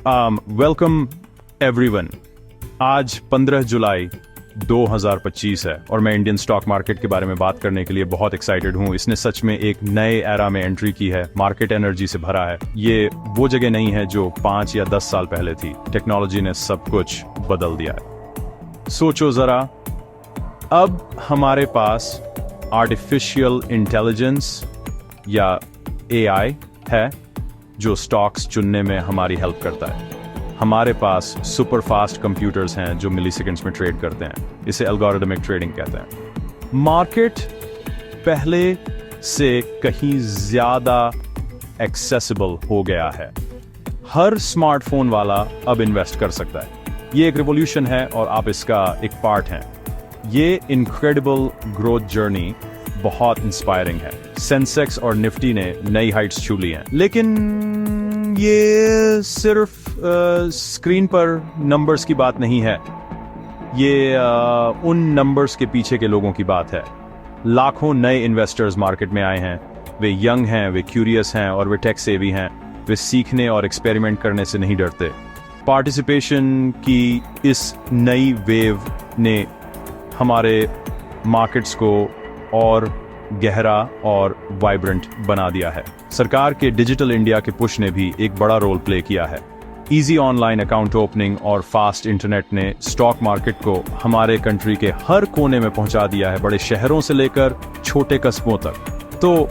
Welcome everyone. आज 15 जुलाई 2025 है और मैं इंडियन स्टॉक मार्केट के बारे में बात करने के लिए बहुत एक्साइटेड हूँ। इसने सच में एक नए एरा में एंट्री की है। मार्केट एनर्जी से भरा है। ये वो जगह नहीं है जो 5 या 10 साल पहले थी। टेक्नोलॉजी ने सब कुछ बदल दिया है। सोचो जरा, अब हमारे पास आर्टिफिशियल इंटेलिजेंस या AI है जो स्टॉक्स चुनने में हमारी हेल्प करता है। हमारे पास सुपर फास्ट कंप्यूटर्स हैं जो मिलीसेकंड्स में ट्रेड करते हैं। इसे एल्गोरिदमिक ट्रेडिंग कहते हैं। मार्केट पहले से कहीं ज्यादा एक्सेसिबल हो गया है। हर स्मार्टफोन वाला अब इन्वेस्ट कर सकता है। ये एक रिवॉल्यूशन है और आप इसका एक पार्ट हैं। ये इनक्रेडिबल ग्रोथ जर्नी बहुत इंस्पायरिंग है। सेंसेक्स और निफ्टी ने नई हाइट्स छू ली हैं, लेकिन ये सिर्फ स्क्रीन पर नंबर्स की बात नहीं है। ये उन नंबर्स के पीछे के लोगों की बात है। लाखों नए इन्वेस्टर्स मार्केट में आए हैं। वे यंग हैं, वे क्यूरियस हैं और वे टेक सेवी हैं। वे सीखने और एक्सपेरिमेंट करने से नहीं डरते। पार्टिसिपेशन की इस नई वेव ने हमारे मार्केट्स को और गहरा और वाइब्रेंट बना दिया है। सरकार के डिजिटल इंडिया के पुश ने भी एक बड़ा रोल प्ले किया है। इजी ऑनलाइन अकाउंट ओपनिंग और फास्ट इंटरनेट ने स्टॉक मार्केट को हमारे कंट्री के हर कोने में पहुंचा दिया है, बड़े शहरों से लेकर छोटे कस्बों तक। तो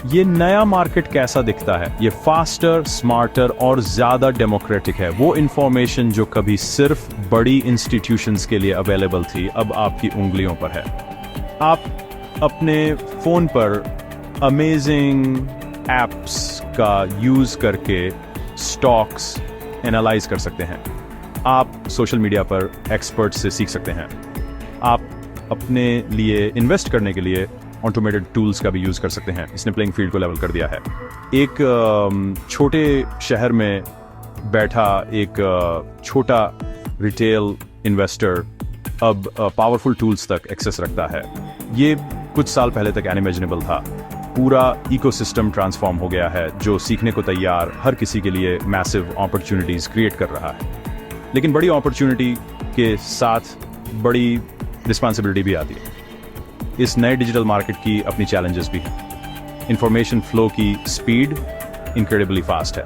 ये नया मार्केट कैसा दिखता है? ये फास्टर, स्मार्टर और ज्यादा डेमोक्रेटिक है। वो इंफॉर्मेशन जो कभी सिर्फ बड़ी इंस्टीट्यूशंस के लिए अवेलेबल थी, अब आपकी उंगलियों पर है। आप अपने फोन पर अमेजिंग एप्स का यूज करके स्टॉक्स एनालाइज कर सकते हैं। आप सोशल मीडिया पर एक्सपर्ट से सीख सकते हैं। आप अपने लिए इन्वेस्ट करने के लिए ऑटोमेटेड टूल्स का भी यूज कर सकते हैं। इसने प्लेइंग फील्ड को लेवल कर दिया है। एक छोटे शहर में बैठा एक छोटा रिटेल इन्वेस्टर अब पावरफुल टूल्स तक एक्सेस रखता है। ये कुछ साल पहले तक अनइमेजिनेबल था। पूरा इकोसिस्टम ट्रांसफॉर्म हो गया है जो सीखने को तैयार हर किसी के लिए मैसिव अपॉर्चुनिटीज क्रिएट कर रहा है। लेकिन बड़ी अपॉर्चुनिटी के साथ बड़ी रिस्पॉन्सिबिलिटी भी आती है। इस नए डिजिटल मार्केट की अपनी चैलेंजेस भी हैं। इंफॉर्मेशन फ्लो की स्पीड इनक्रेडिबली फास्ट है।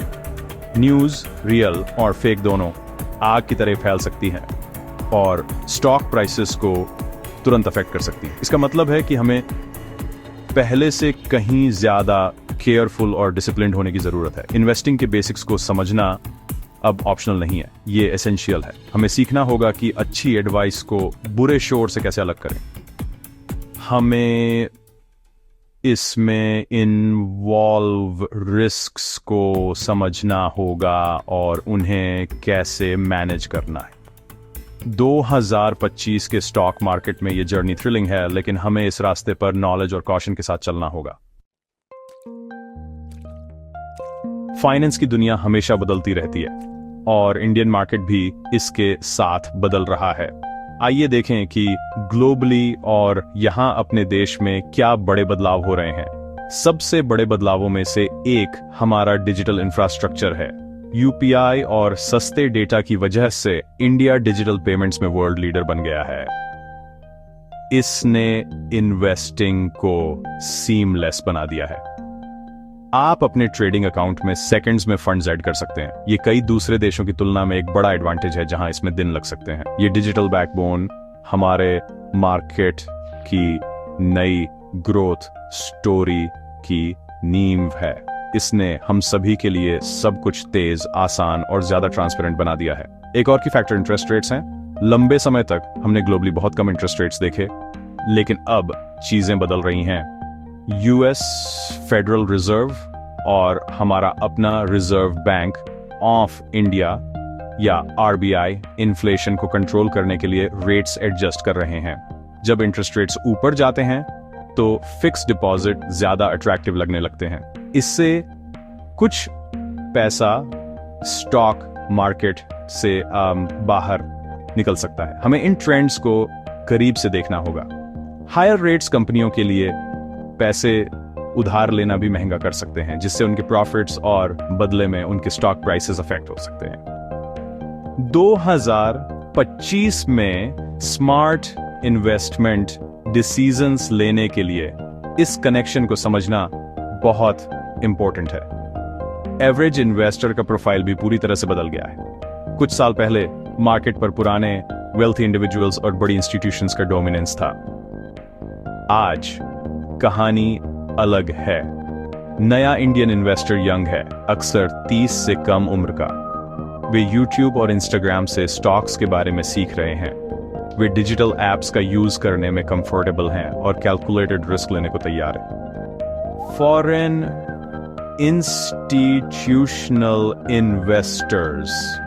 न्यूज़ रियल और फेक दोनों आग की तरह फैल सकती हैं और स्टॉक प्राइसेस को तुरंत अफेक्ट कर सकती है। इसका मतलब है कि हमें पहले से कहीं ज्यादा केयरफुल और डिसिप्लिन्ड होने की जरूरत है। इन्वेस्टिंग के बेसिक्स को समझना अब ऑप्शनल नहीं है, ये एसेंशियल है। हमें सीखना होगा कि अच्छी एडवाइस को बुरे शोर से कैसे अलग करें। हमें इसमें इन्वॉल्व रिस्क्स को समझना होगा और उन्हें कैसे मैनेज करना है। 2025 के स्टॉक मार्केट में ये जर्नी थ्रिलिंग है, लेकिन हमें इस रास्ते पर नॉलेज और कॉशन के साथ चलना होगा। फाइनेंस की दुनिया हमेशा बदलती रहती है और इंडियन मार्केट भी इसके साथ बदल रहा है। आइए देखें कि ग्लोबली और यहां अपने देश में क्या बड़े बदलाव हो रहे हैं। सबसे बड़े बदलावों में से एक हमारा डिजिटल इंफ्रास्ट्रक्चर है। UPI और सस्ते डेटा की वजह से इंडिया डिजिटल पेमेंट्स में वर्ल्ड लीडर बन गया है। इसने इन्वेस्टिंग को सीमलेस बना दिया है। आप अपने ट्रेडिंग अकाउंट में सेकंड्स में फंड्स ऐड कर सकते हैं। ये कई दूसरे देशों की तुलना में एक बड़ा एडवांटेज है जहां इसमें दिन लग सकते हैं। ये डिजिटल बैकबोन हमारे मार्केट की नई ग्रोथ स्टोरी की नींव है। इसने हम सभी के लिए सब कुछ तेज, आसान और ज्यादा ट्रांसपेरेंट बना दिया है। एक और की फैक्टर इंटरेस्ट रेट्स हैं। लंबे समय तक हमने ग्लोबली बहुत कम इंटरेस्ट रेट्स देखे, लेकिन अब चीजें बदल रही हैं। US फेडरल रिजर्व और हमारा अपना रिजर्व बैंक ऑफ इंडिया या RBI इन्फ्लेशन को कंट्रोल करने के लिए रेट्स एडजस्ट कर रहे हैं। जब इंटरेस्ट रेट्स ऊपर जाते हैं तो फिक्स डिपॉजिट ज्यादा अट्रैक्टिव लगने लगते हैं। इससे कुछ पैसा स्टॉक मार्केट से बाहर निकल सकता है। हमें इन ट्रेंड्स को करीब से देखना होगा। हायर रेट्स कंपनियों के लिए पैसे उधार लेना भी महंगा कर सकते हैं, जिससे उनके प्रॉफिट्स और बदले में उनके स्टॉक प्राइसेस अफेक्ट हो सकते हैं। 2025 में स्मार्ट इन्वेस्टमेंट डिसीजंस लेने के लिए इस कनेक्शन को समझना बहुत इंपॉर्टेंट है। एवरेज इन्वेस्टर का प्रोफाइल भी पूरी तरह से बदल गया है। कुछ साल पहले मार्केट पर पुराने वेल्थी इंडिविजुअल्स और बड़ी इंस्टीट्यूशंस का डोमिनेंस था। आज कहानी अलग है। नया इंडियन इन्वेस्टर यंग है, अक्सर 30 से कम उम्र का। वे YouTube और Instagram से स्टॉक्स के बारे में सीख रहे हैं। वे डिजिटल एप्स का यूज करने में कंफर्टेबल हैं और कैलकुलेटेड रिस्क लेने को तैयार हैं। फॉरेन इंस्टीट्यूशनल इन्वेस्टर्स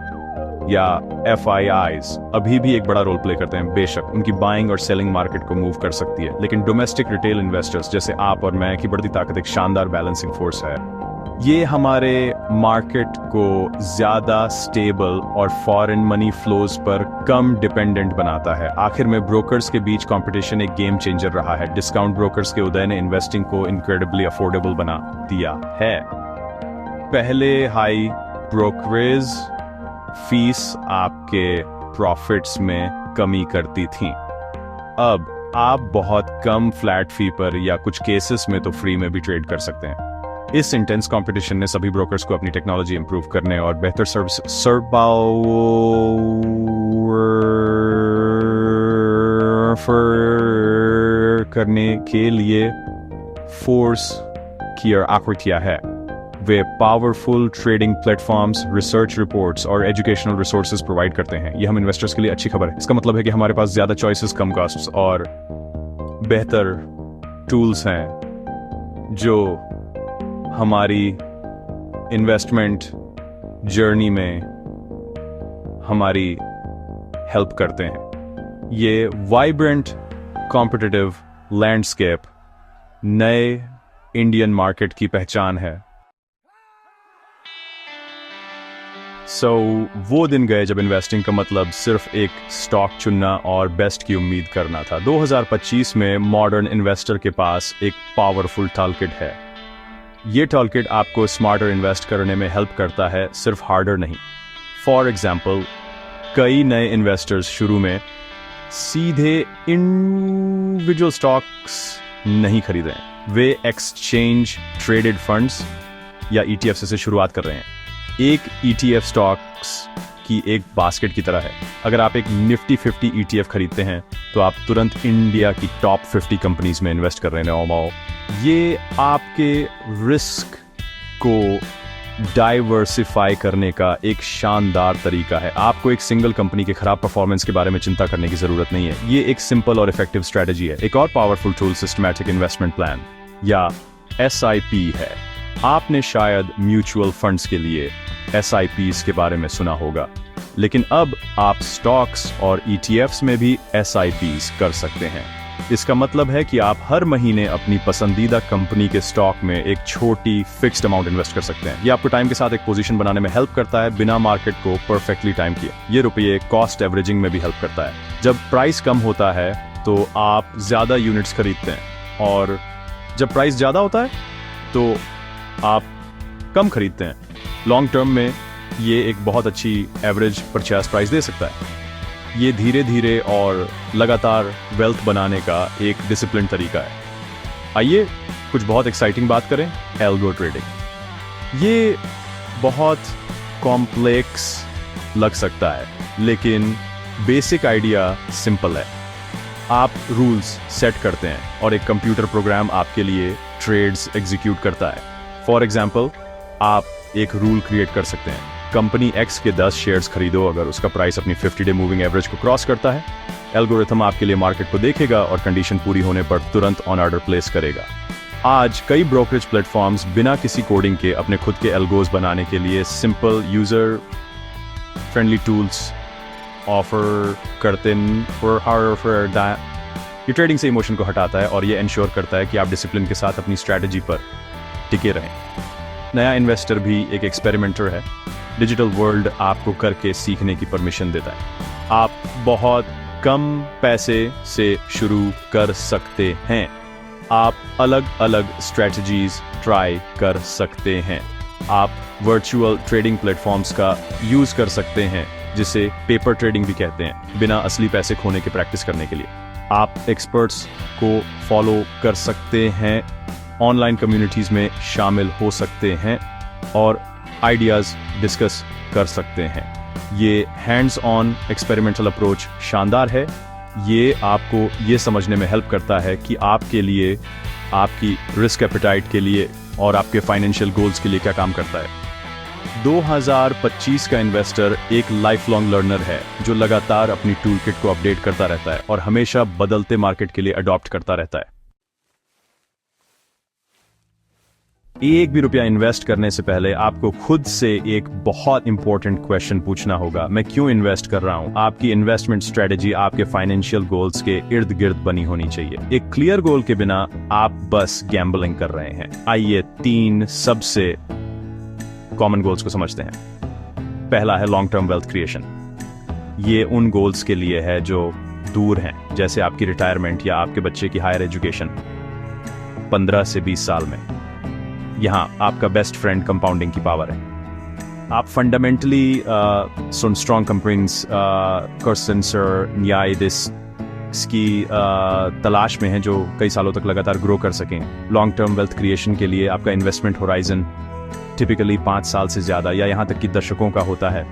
या FIIs अभी भी एक बड़ा रोल प्ले करते हैं। बेशक उनकी बाइंग और सेलिंग मार्केट को मूव कर सकती है, लेकिन डोमेस्टिक रिटेल इन्वेस्टर्स जैसे आप और मैं की बढ़ती ताकत एक शानदार बैलेंसिंग फोर्स है। ये हमारे मार्केट को ज्यादा स्टेबल और फॉरेन मनी फ्लोज पर कम डिपेंडेंट बनाता है। आखिर में ब्रोकर्स के बीच कंपटीशन एक गेम चेंजर रहा है। डिस्काउंट ब्रोकर्स के उदय ने इन्वेस्टिंग को इनक्रेडिबली अफोर्डेबल बना दिया है। पहले हाई ब्रोकरेज फीस आपके प्रॉफिट्स में कमी करती थी। अब आप बहुत कम फ्लैट फी पर या कुछ केसेस में तो फ्री में भी ट्रेड कर सकते हैं। इस इंटेंस कंपटीशन ने सभी ब्रोकर्स को अपनी टेक्नोलॉजी इंप्रूव करने और बेहतर सर्विस करने के लिए फोर्स किया है। वे powerful trading platforms, research reports और एजुकेशनल रिसोर्सेज प्रोवाइड करते हैं। यह हम इन्वेस्टर्स के लिए अच्छी खबर है। इसका मतलब है कि हमारे पास ज्यादा चॉइसेस, कम कॉस्ट्स और बेहतर टूल्स हैं जो हमारी इन्वेस्टमेंट जर्नी में हमारी हेल्प करते हैं। ये वाइब्रेंट कॉम्पिटिटिव लैंडस्केप नए इंडियन मार्केट की पहचान है। वो दिन गए जब इन्वेस्टिंग का मतलब सिर्फ एक स्टॉक चुनना और बेस्ट की उम्मीद करना था। 2025 में मॉडर्न इन्वेस्टर के पास एक पावरफुल टूलकिट है। ये टूलकिट आपको स्मार्टर इन्वेस्ट करने में हेल्प करता है, सिर्फ हार्डर नहीं। फॉर एग्जाम्पल, कई नए इन्वेस्टर्स शुरू में सीधे इंडिविजुअल स्टॉक्स नहीं खरीदे हैं। वे एक्सचेंज ट्रेडेड फंड्स या ETF से शुरुआत कर रहे हैं। एक ETF स्टॉक्स की एक बास्केट की तरह है। अगर आप एक निफ्टी 50 ETF खरीदते हैं तो आप तुरंत इंडिया की टॉप 50 कंपनीज में इन्वेस्ट कर रहे हैं। ये आपके रिस्क को डाइवर्सिफाई करने का एक शानदार तरीका है। आपको एक सिंगल कंपनी के खराब परफॉर्मेंस के बारे में चिंता करने की जरूरत नहीं है। ये एक सिंपल और इफेक्टिव स्ट्रेटजी है। एक और powerful tool systematic investment plan या SIP है। आपने शायद म्यूचुअल फंड्स के लिए SIPs के बारे में सुना होगा, लेकिन अब आप स्टॉक्स और ETFs में भी SIPs कर सकते हैं। इसका मतलब है कि आप हर महीने अपनी पसंदीदा कंपनी के स्टॉक में एक छोटी फिक्स्ड अमाउंट इन्वेस्ट कर सकते हैं। ये आपको टाइम के साथ एक पोजीशन बनाने में हेल्प करता है, बिना मार्केट को परफेक्टली टाइम किए। ये रुपये कॉस्ट एवरेजिंग में भी हेल्प करता है। जब प्राइस कम होता है तो आप ज्यादा यूनिट्स खरीदते हैं, और जब प्राइस ज्यादा होता है तो आप कम खरीदते हैं। लॉन्ग टर्म में ये एक बहुत अच्छी एवरेज परचेज प्राइस दे सकता है। ये धीरे धीरे और लगातार वेल्थ बनाने का एक डिसिप्लिन तरीका है। आइए कुछ बहुत एक्साइटिंग बात करें, एल्गो ट्रेडिंग। ये बहुत कॉम्प्लेक्स लग सकता है, लेकिन बेसिक आइडिया सिंपल है। आप रूल्स सेट करते हैं और एक कंप्यूटर प्रोग्राम आपके लिए ट्रेड्स एग्जीक्यूट करता है। फॉर एग्जाम्पल, आप एक रूल क्रिएट कर सकते हैं, कंपनी X के 10 शेयर्स खरीदो अगर उसका प्राइस अपनी 50-डे मूविंग एवरेज को क्रॉस करता है। एल्गोरिथम आपके लिए मार्केट को देखेगा और कंडीशन पूरी होने पर तुरंत ऑन ऑर्डर प्लेस करेगा। आज कई ब्रोकरेज प्लेटफॉर्म्स बिना किसी कोडिंग के अपने खुद के एल्गोज बनाने के लिए simple user friendly tools offer करते हैं। ये ट्रेडिंग से इमोशन को हटाता है और ये इंश्योर करता है कि आप डिसिप्लिन के साथ अपनी स्ट्रैटेजी पर टिके रहें। नया इन्वेस्टर भी एक एक्सपेरिमेंटर है। डिजिटल वर्ल्ड आपको करके सीखने की परमिशन देता है। आप बहुत कम पैसे से शुरू कर सकते हैं। आप अलग अलग स्ट्रेटजीज ट्राई कर सकते हैं। आप वर्चुअल ट्रेडिंग प्लेटफॉर्म्स का यूज कर सकते हैं जिसे पेपर ट्रेडिंग भी कहते हैं, बिना असली पैसे खोने के प्रैक्टिस करने के लिए। आप एक्सपर्ट्स को फॉलो कर सकते हैं, ऑनलाइन कम्युनिटीज में शामिल हो सकते हैं और आइडियाज डिस्कस कर सकते हैं। ये हैंड्स ऑन एक्सपेरिमेंटल अप्रोच शानदार है। ये आपको ये समझने में हेल्प करता है कि आपके लिए, आपकी रिस्क एपेटाइट के लिए और आपके फाइनेंशियल गोल्स के लिए क्या काम करता है। 2025 का इन्वेस्टर एक लाइफ लॉन्ग लर्नर है जो लगातार अपनी टूल किट को अपडेट करता रहता है और हमेशा बदलते मार्केट के लिए अडॉप्ट करता रहता है। एक भी रुपया इन्वेस्ट करने से पहले आपको खुद से एक बहुत इंपॉर्टेंट क्वेश्चन पूछना होगा, मैं क्यों इन्वेस्ट कर रहा हूं। आपकी इन्वेस्टमेंट स्ट्रेटेजी आपके फाइनेंशियल गोल्स के इर्द गिर्द बनी होनी चाहिए। एक क्लियर गोल के बिना आप बस गैम्बलिंग कर रहे हैं। आइए 3 सबसे कॉमन गोल्स को समझते हैं। पहला है लॉन्ग टर्म वेल्थ क्रिएशन। ये उन गोल्स के लिए है जो दूर हैं, जैसे आपकी रिटायरमेंट या आपके बच्चे की हायर एजुकेशन 15 से 20 साल में। यहां आपका बेस्ट फ्रेंड कंपाउंडिंग की पावर है। आप फंडामेंटली स्ट्रॉन्ग कंपनीज, कर्सेंसर, न्यायाधीश की तलाश में हैं जो कई सालों तक लगातार ग्रो कर सकें। लॉन्ग टर्म वेल्थ क्रिएशन के लिए आपका इन्वेस्टमेंट होराइजन टिपिकली 5 साल से ज्यादा या यहां तक कि दशकों का होता है।